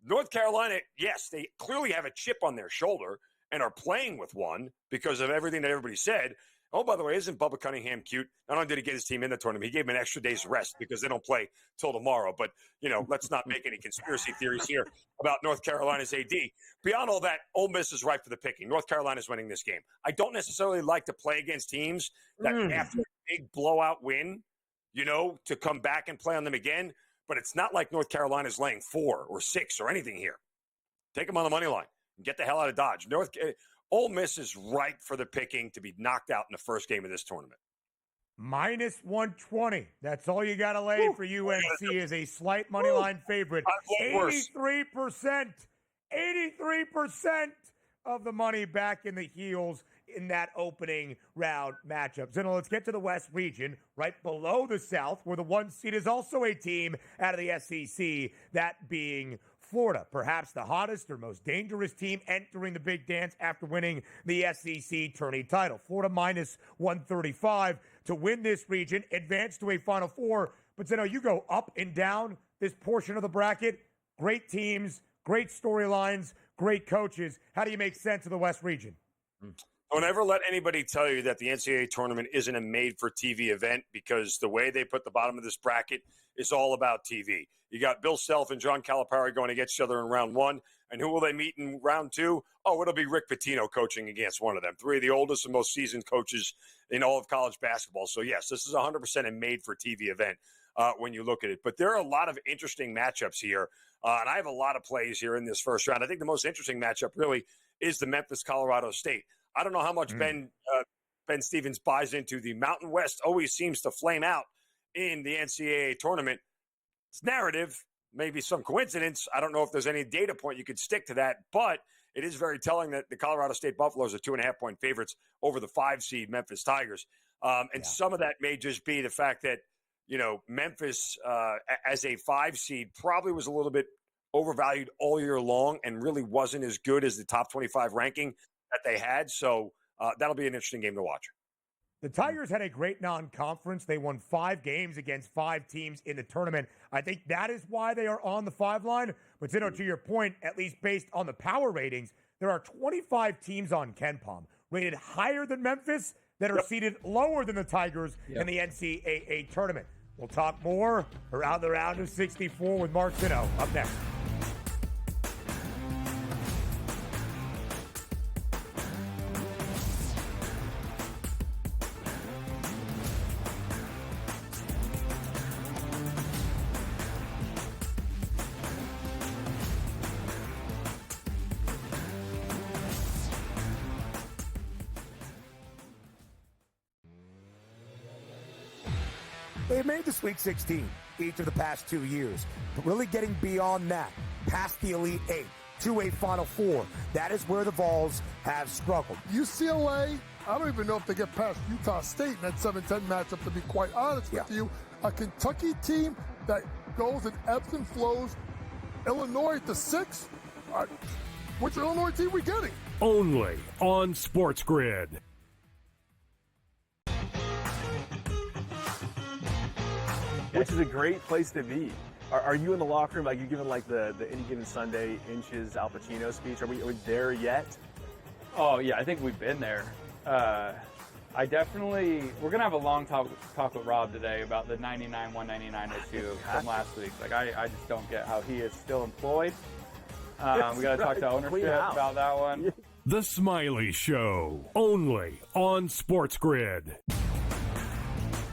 North Carolina, yes, they clearly have a chip on their shoulder and are playing with one because of everything that everybody said. Oh, by the way, isn't Bubba Cunningham cute? Not only did he get his team in the tournament, he gave him an extra day's rest because they don't play till tomorrow. But, let's not make any conspiracy theories here about North Carolina's AD. Beyond all that, Ole Miss is ripe for the picking. North Carolina's winning this game. I don't necessarily like to play against teams that after a big blowout win, to come back and play on them again. But it's not like North Carolina's laying 4 or 6 or anything here. Take them on the money line and get the hell out of Dodge. Ole Miss is ripe for the picking to be knocked out in the first game of this tournament. Minus 120. That's all you got to lay for UNC is a slight money line favorite. 83%. 83% of the money back in the heels in that opening round matchup. So now let's get to the West region, right below the South, where the 1 seed is also a team out of the SEC, that being Florida, perhaps the hottest or most dangerous team entering the big dance after winning the SEC tourney title. Florida minus 135 to win this region, advance to a Final Four. But Zinno, you go up and down this portion of the bracket. Great teams, great storylines, great coaches. How do you make sense of the West region? Don't ever let anybody tell you that the NCAA tournament isn't a made-for-TV event, because the way they put the bottom of this bracket is all about TV. You got Bill Self and John Calipari going against each other in round 1. And who will they meet in round 2? Oh, it'll be Rick Pitino coaching against one of them. 3 of the oldest and most seasoned coaches in all of college basketball. So, yes, this is 100% a made-for-TV event when you look at it. But there are a lot of interesting matchups here. And I have a lot of plays here in this first round. I think the most interesting matchup really is the Memphis-Colorado State. I don't know how much Ben Stevens buys into the Mountain West always seems to flame out in the NCAA tournament. It's narrative, maybe some coincidence. I don't know if there's any data point you could stick to that, but it is very telling that the Colorado State Buffaloes are 2.5-point favorites over the 5 seed Memphis Tigers. Some of that may just be the fact that, Memphis as a 5 seed probably was a little bit overvalued all year long and really wasn't as good as the top 25 ranking that they had. So that'll be an interesting game to watch. The Tigers had a great non-conference. They won 5 games against 5 teams in the tournament. I think that is why they are on the 5 line. But Zinno, to your point, at least based on the power ratings, there are 25 teams on KenPom rated higher than Memphis that are seated lower than the Tigers in the NCAA tournament. We'll talk more around the round of 64 with Mark Zinno up next. They've made the Sweet 16 each of the past 2 years, but really getting beyond that, past the Elite 8, to a Final Four, that is where the Vols have struggled. UCLA, I don't even know if they get past Utah State in that 7-10 matchup, to be quite honest with you. A Kentucky team that goes and ebbs and flows. Illinois at the 6. Which Illinois team we getting? Only on SportsGrid. Which is a great place to be. Are you in the locker room? Like, you giving like the Any Given Sunday inches Al Pacino speech? Are we there yet? Oh yeah, I think we've been there. We're gonna have a long talk with Rob today about the 99-199 issue from last week. Like, I just don't get how he is still employed. We gotta talk to ownership about that one. The Smiley Show, only on SportsGrid.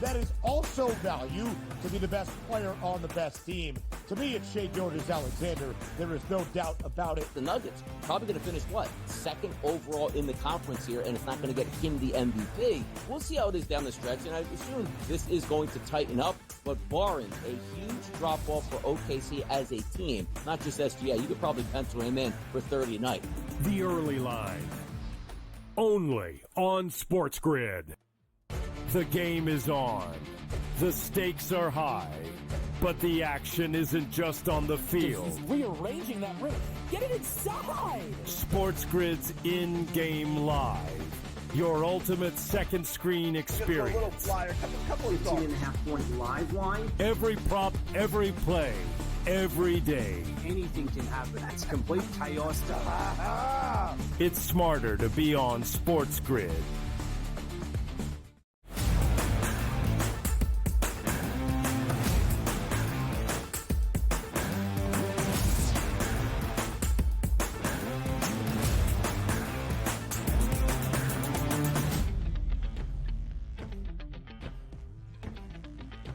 That is also value to be the best player on the best team. To me, it's Shai Gilgeous-Alexander. There is no doubt about it. The Nuggets probably going to finish, second overall in the conference here, and it's not going to get him the MVP. We'll see how it is down the stretch, and I assume this is going to tighten up, but barring a huge drop-off for OKC as a team, not just SGA, you could probably pencil him in for 30 a night. The Early Line, only on SportsGrid. The game is on. The stakes are high. But the action isn't just on the field. He's rearranging that rim. Get it inside! SportsGrid's in-game live. Your ultimate second screen experience. A little flyer, couple of 18.5-point live line. Every prop, every play, every day. Anything can happen. That's complete chaos. It's smarter to be on SportsGrid.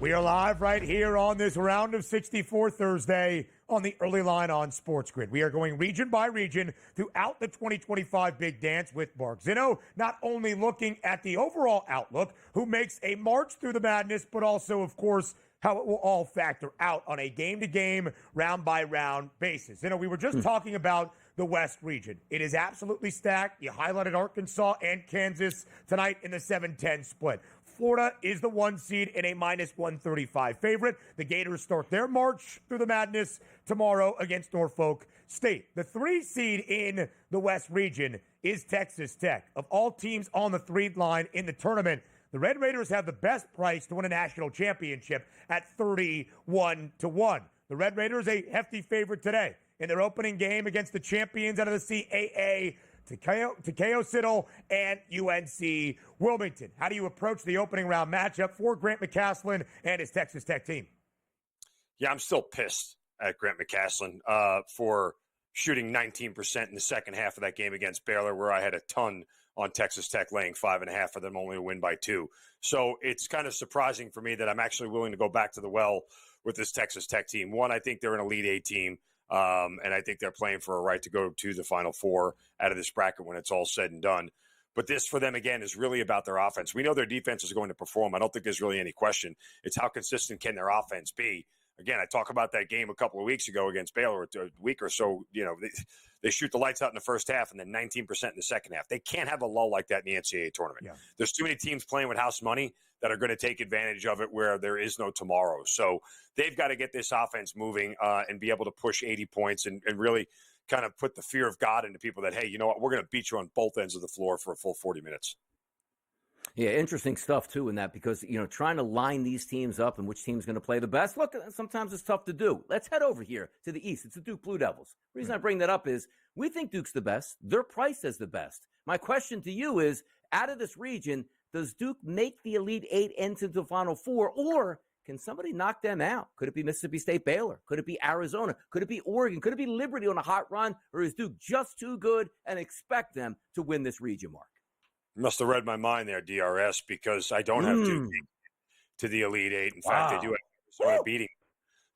We are live right here on this round of 64 Thursday on the early line on SportsGrid. We are going region by region throughout the 2025 Big Dance with Mark Zinno, not only looking at the overall outlook, who makes a march through the madness, but also, of course, how it will all factor out on a game-to-game, round-by-round basis. You know, we were just talking about the West region. It is absolutely stacked. You highlighted Arkansas and Kansas tonight in the 7-10 split. Florida is the 1 seed and a -135 favorite. The Gators start their march through the madness tomorrow against Norfolk State. The 3 seed in the West region is Texas Tech. Of all teams on the 3 line in the tournament, the Red Raiders have the best price to win a national championship at 31-1. The Red Raiders a hefty favorite today in their opening game against the champions out of the CAA, Takeo Siddle and UNC Wilmington. How do you approach the opening round matchup for Grant McCasland and his Texas Tech team? Yeah, I'm still pissed at Grant McCasland for shooting 19% in the second half of that game against Baylor, where I had a ton on Texas Tech laying 5.5 for them only to win by 2. So it's kind of surprising for me that I'm actually willing to go back to the well with this Texas Tech team. One, I think they're an Elite Eight team. And I think they're playing for a right to go to the Final Four out of this bracket when it's all said and done. But this, for them, again, is really about their offense. We know their defense is going to perform. I don't think there's really any question. It's how consistent can their offense be. Again, I talked about that game a couple of weeks ago against Baylor, a week or so. You know, they shoot the lights out in the first half and then 19% in the second half. They can't have a lull like that in the NCAA tournament. Yeah. There's too many teams playing with house money that are going to take advantage of it where there is no tomorrow. So they've got to get this offense moving and be able to push 80 points and really kind of put the fear of God into people that, hey, you know what, we're going to beat you on both ends of the floor for a full 40 minutes. Yeah, interesting stuff, too, in that because, you know, trying to line these teams up and which team's going to play the best, look, sometimes it's tough to do. Let's head over here to the East. It's the Duke Blue Devils. The reason I bring that up is we think Duke's the best. They're priced as the best. My question to you is, out of this region, does Duke make the Elite Eight into the Final Four, or can somebody knock them out? Could it be Mississippi State, Baylor? Could it be Arizona? Could it be Oregon? Could it be Liberty on a hot run? Or is Duke just too good and expect them to win this region, Mark? You must have read my mind there, DRS, because I don't have Duke to the Elite Eight. In fact, I do have Arizona beating.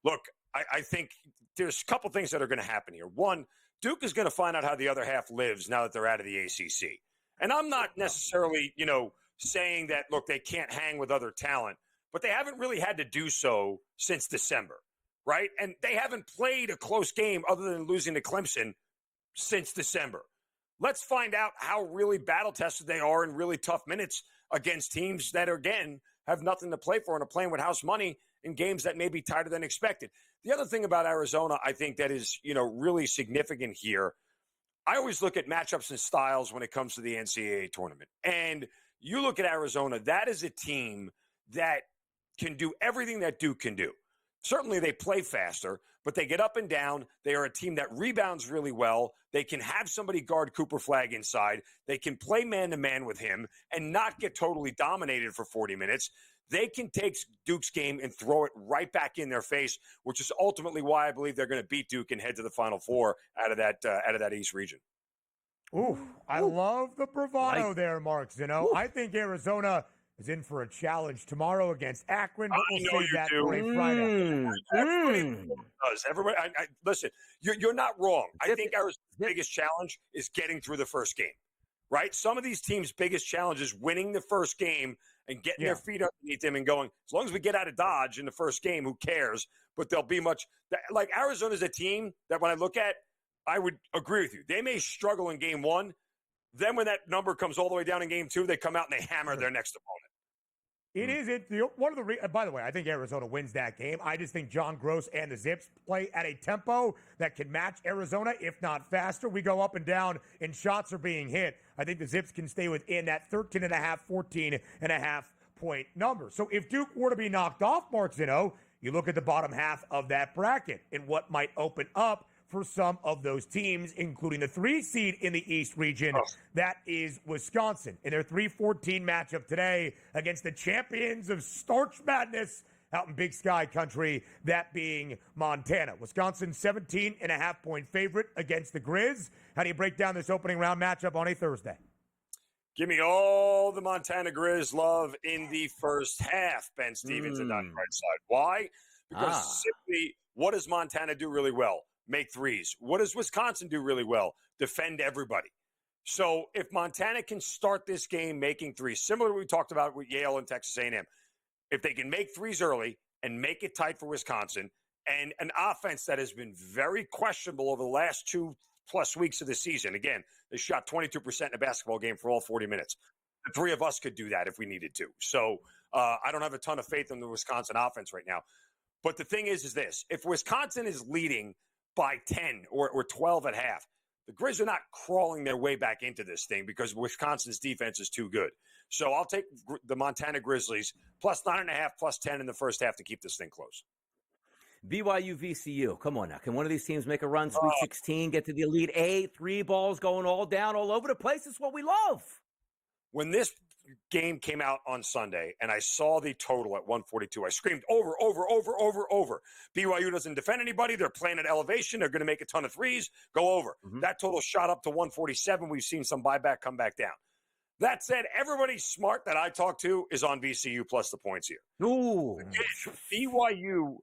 Look, I think there's a couple things that are going to happen here. One, Duke is going to find out how the other half lives now that they're out of the ACC. And I'm not necessarily, you know, saying that, look, they can't hang with other talent, but they haven't really had to do so since December, right? And they haven't played a close game other than losing to Clemson since December. Let's find out how really battle-tested they are in really tough minutes against teams that, again, have nothing to play for and are playing with house money in games that may be tighter than expected. The other thing about Arizona, I think that is, you know, really significant here, I always look at matchups and styles when it comes to the NCAA tournament. And you look at Arizona, that is a team that can do everything that Duke can do. Certainly they play faster, but they get up and down. They are a team that rebounds really well. They can have somebody guard Cooper Flagg inside. They can play man-to-man with him and not get totally dominated for 40 minutes. They can take Duke's game and throw it right back in their face, which is ultimately why I believe they're going to beat Duke and head to the Final Four out of that East region. Ooh, I love the bravado there, Mark Zinno. I think Arizona is in for a challenge tomorrow against Akron, but we'll save that for a Friday. Everybody, listen, you're not wrong. I think Arizona's biggest challenge is getting through the first game, right? Some of these teams' biggest challenge is winning the first game and getting their feet underneath them and going, as long as we get out of Dodge in the first game, who cares? But they'll be much – like Arizona's a team that when I look at, I would agree with you. They may struggle in game one. Then when that number comes all the way down in game two, they come out and they hammer their next opponent. It is one of the by the way, I think Arizona wins that game. I just think John Gross and the Zips play at a tempo that can match Arizona, if not faster. We go up and down and shots are being hit. I think the Zips can stay within that 13.5, 14.5 point number. So if Duke were to be knocked off, Mark Zinno, you look at the bottom half of that bracket and what might open up for some of those teams, including the 3 seed in the East region. That is Wisconsin in their 3-14 matchup today against the champions of Starch Madness out in Big Sky country, that being Montana. Wisconsin 17.5 point favorite against the Grizz. How do you break down this opening round matchup on a Thursday? Give me all the Montana Grizz love in the first half, Ben Stevens and Donnie Brightside. Why? Because simply, what does Montana do really well? Make threes. What does Wisconsin do really well? Defend everybody. So if Montana can start this game making threes, similar to what we talked about with Yale and Texas A&M, if they can make threes early and make it tight for Wisconsin, and an offense that has been very questionable over the last 2+ weeks of the season. Again, they shot 22% in a basketball game for all 40 minutes. The three of us could do that if we needed to. So I don't have a ton of faith in the Wisconsin offense right now. But the thing is this. If Wisconsin is leading by 10 or 12 at half, the Grizz are not crawling their way back into this thing because Wisconsin's defense is too good. So I'll take the Montana Grizzlies plus 9.5, plus 10 in the first half to keep this thing close. BYU VCU. Come on now. Can one of these teams make a run? Sweet 16, get to the Elite Eight, 3 balls going all down, all over the place. It's what we love. When this game came out on Sunday and I saw the total at 142, I screamed over. BYU doesn't defend anybody. They're playing at elevation. They're going to make a ton of threes. Go over. That total shot up to 147. We've seen some buyback come back down. That said, everybody smart that I talk to is on VCU plus the points here. Ooh. Again, BYU,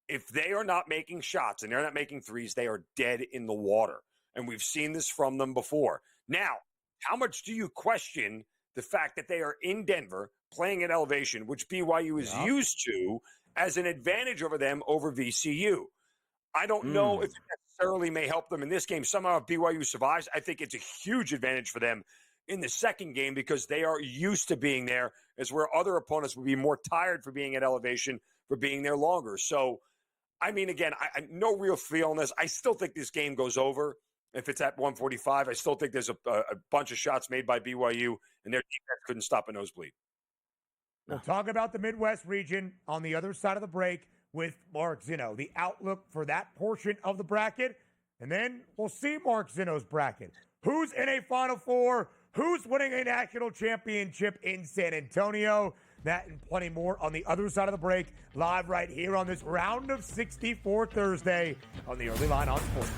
if they are not making shots and they're not making threes, they are dead in the water. And we've seen this from them before. Now, how much do you question the fact that they are in Denver playing at elevation, which BYU is used to, as an advantage over them over VCU? I don't know if it necessarily may help them in this game. Somehow if BYU survives, I think it's a huge advantage for them in the second game because they are used to being there, as where other opponents would be more tired for being at elevation, for being there longer. So, I mean, again, I no real feel on this. I still think this game goes over. If it's at 145, I still think there's a bunch of shots made by BYU, and their defense couldn't stop a nosebleed. We'll talk about the Midwest region on the other side of the break with Mark Zinno, the outlook for that portion of the bracket. And then we'll see Mark Zinno's bracket. Who's in a Final Four? Who's winning a national championship in San Antonio? That and plenty more on the other side of the break, live right here on this round of 64 Thursday on the Early Line on Sports.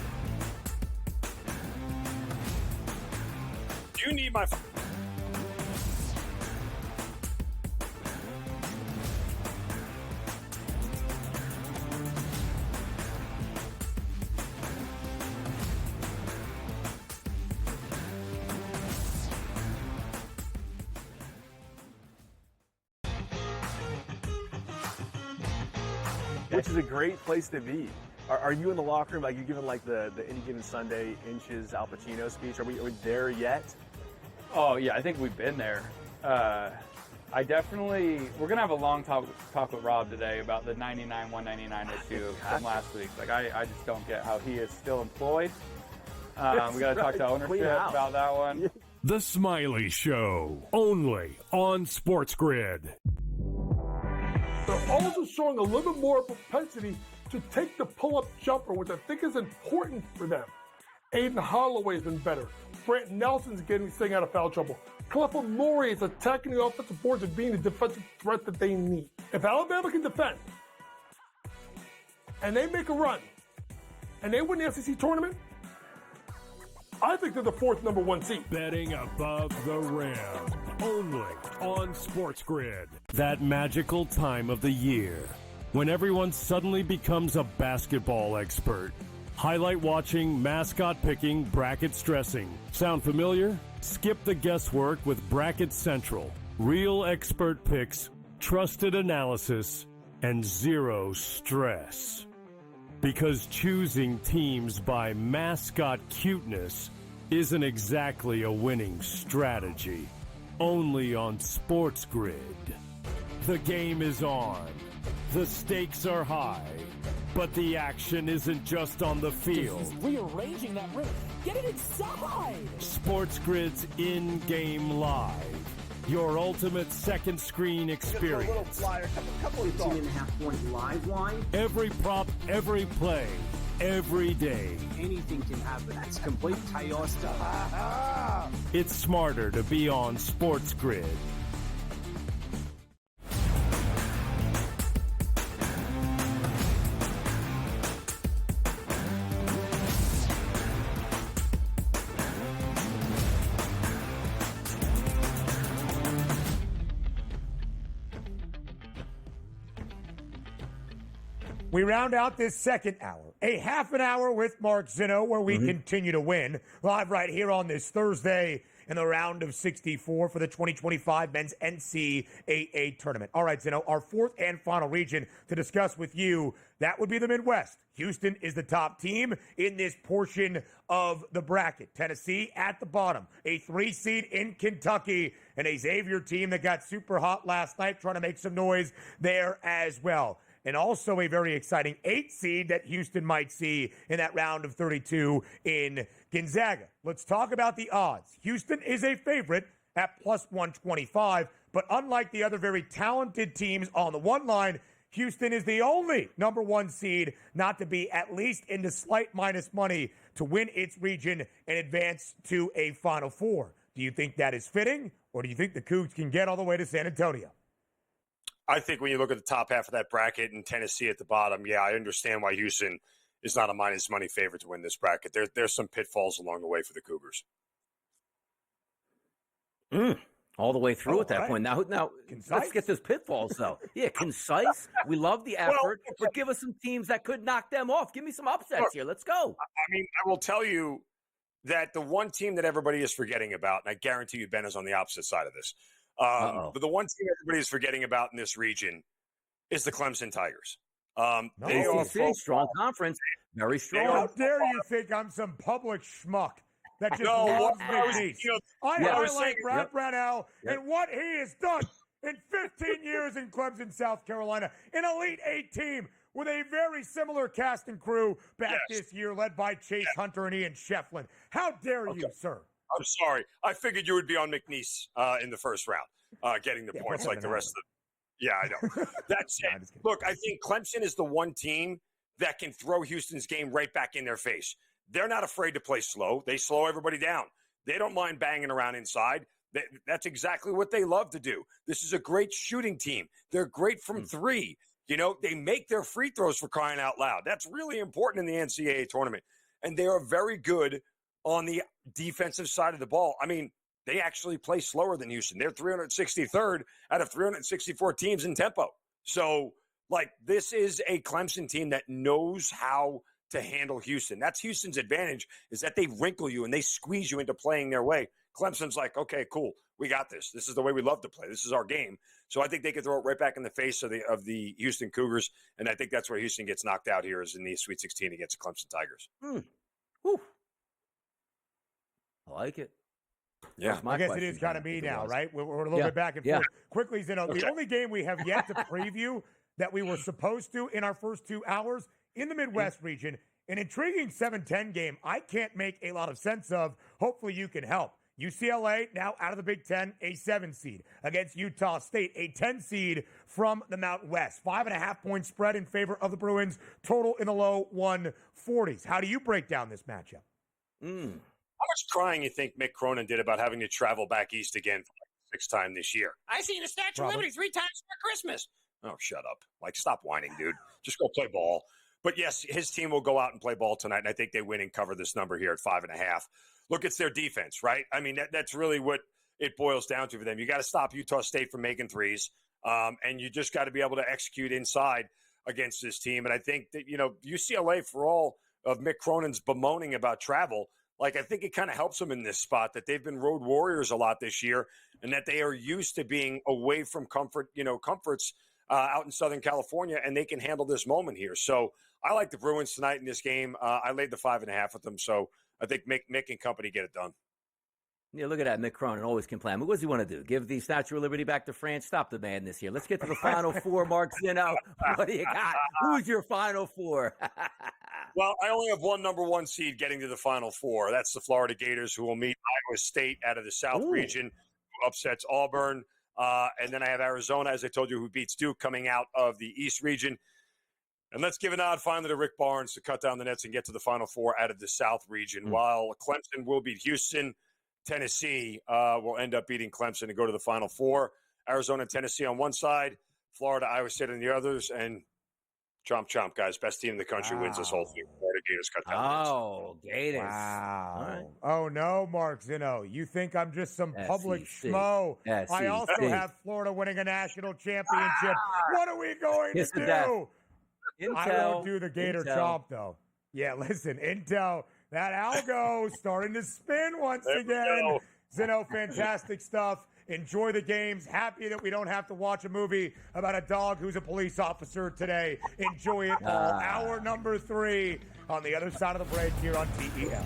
Do you need my... Which is a great place to be. Are you in the locker room? Like, you giving like the Any Given Sunday inches Al Pacino speech? Are we there yet? Oh yeah, I think we've been there. We're gonna have a long talk with Rob today about the 99-199 issue from last week. Like I just don't get how he is still employed. We got to talk to ownership about that one. The Smiley Show, only on SportsGrid. They're also showing a little bit more propensity to take the pull-up jumper, which I think is important for them. Aiden Holloway's been better. Brant Nelson's staying out of foul trouble. Clifford Laurie is attacking the offensive boards and being the defensive threat that they need. If Alabama can defend, and they make a run, and they win the SEC tournament, I think they're the 4th number 1 seed. Betting above the rim, only on SportsGrid. That magical time of the year when everyone suddenly becomes a basketball expert. Highlight watching, mascot picking, bracket stressing. Sound familiar? Skip the guesswork with Bracket Central. Real expert picks, trusted analysis, and zero stress. Because choosing teams by mascot cuteness isn't exactly a winning strategy. Only on SportsGrid. The game is on. The stakes are high. But the action isn't just on the field. He's rearranging that rim. Get it inside! SportsGrid's in-game live. Your ultimate second screen experience. 18.5-point live line. Every prop, every play, every day. Anything can happen. That's complete chaos. It's smarter to be on SportsGrid. We round out this second hour, a half an hour with Mark Zinno, where we continue to win, live right here on this Thursday in the round of 64 for the 2025 men's NCAA tournament. All right, Zinno, our fourth and final region to discuss with you, that would be the Midwest. Houston is the top team in this portion of the bracket. Tennessee at the bottom, a 3 seed in Kentucky, and a Xavier team that got super hot last night, trying to make some noise there as well. And also a very exciting 8 seed that Houston might see in that round of 32 in Gonzaga. Let's talk about the odds. Houston is a favorite at plus 125, but unlike the other very talented teams on the one line, Houston is the only number 1 seed not to be at least into slight minus money to win its region and advance to a Final Four. Do you think that is fitting, or do you think the Cougs can get all the way to San Antonio? I think when you look at the top half of that bracket and Tennessee at the bottom, yeah, I understand why Houston is not a minus money favorite to win this bracket. There's some pitfalls along the way for the Cougars. All the way through at that point. Now, let's get those pitfalls, though. Yeah, concise. We love the effort, but give us some teams that could knock them off. Give me some upsets here. Let's go. I mean, I will tell you that the one team that everybody is forgetting about, and I guarantee you Ben is on the opposite side of this, but the one team everybody is forgetting about in this region is the Clemson Tigers. They are strong conference, very strong. How dare you think I'm some public schmuck that just loves McNeese? I highlight Brad Brownell and what he has done in 15 years in Clemson, South Carolina, an Elite 8 team with a very similar cast and crew back this year, led by Chase Hunter and Ian Shefflin. How dare you, sir? I'm sorry. I figured you would be on McNeese in the first round, getting the points like the rest of them. Yeah, I know. That's it. Look, I think Clemson is the one team that can throw Houston's game right back in their face. They're not afraid to play slow. They slow everybody down. They don't mind banging around inside. That's exactly what they love to do. This is a great shooting team. They're great from three. You know, they make their free throws, for crying out loud. That's really important in the NCAA tournament. And they are very good on the defensive side of the ball. I mean, they actually play slower than Houston. They're 363rd out of 364 teams in tempo. So, like, this is a Clemson team that knows how to handle Houston. That's Houston's advantage, is that they wrinkle you and they squeeze you into playing their way. Clemson's like, okay, cool. We got this. This is the way we love to play. This is our game. So I think they could throw it right back in the face of the Houston Cougars, and I think that's where Houston gets knocked out here, is in the Sweet 16 against the Clemson Tigers. I like it. Yeah, I guess it is kind of me now, right? We're a little bit back and forth. Quickly, Zinno, the only game we have yet to preview that we were supposed to in our first 2 hours in the Midwest region, an intriguing 7-10 game I can't make a lot of sense of. Hopefully you can help. UCLA, now out of the Big Ten, a 7 seed against Utah State, a 10 seed from the Mountain West. 5.5-point spread in favor of the Bruins, total in the low 140s. How do you break down this matchup? How much crying you think Mick Cronin did about having to travel back east again for like 6th time this year? I seen the Statue of Liberty 3 times for Christmas. Oh, shut up. Like, stop whining, dude. Just go play ball. But yes, his team will go out and play ball tonight, and I think they win and cover this number here at 5.5. Look, it's their defense, right? I mean, that's really what it boils down to for them. You got to stop Utah State from making threes, and you just got to be able to execute inside against this team. And I think that, you know, UCLA, for all of Mick Cronin's bemoaning about travel, like, I think it kind of helps them in this spot that they've been road warriors a lot this year, and that they are used to being away from comforts out in Southern California, and they can handle this moment here. So I like the Bruins tonight in this game. I laid the 5.5 with them, so I think Mick and company get it done. Yeah, look at that. Mick Cronin always can plan. But what does he want to do? Give the Statue of Liberty back to France? Stop the madness here. Let's get to the Final Four, Mark Zinno. What do you got? Who's your Final Four? Well, I only have one number 1 seed getting to the Final Four. That's the Florida Gators, who will meet Iowa State out of the South region, who upsets Auburn. And then I have Arizona, as I told you, who beats Duke, coming out of the East region. And let's give a nod finally to Rick Barnes to cut down the nets and get to the Final Four out of the South region. While Clemson will beat Houston, Tennessee will end up beating Clemson to go to the Final Four. Arizona and Tennessee on one side, Florida, Iowa State on the others, and chomp, guys. Best team in the country wins this whole thing. Florida Gators cut down the nets. Oh, Gators. Wow. Right. Oh, no, Mark Zinno. You think I'm just some public schmo. I also have Florida winning a national championship. What are we going to do? I won't do the Gator chomp, though. Yeah, listen, Intel, that algo starting to spin once again. Zinno, fantastic stuff. Enjoy the games. Happy that we don't have to watch a movie about a dog who's a police officer today. Enjoy it all. Hour number 3 on the other side of the break here on TEL.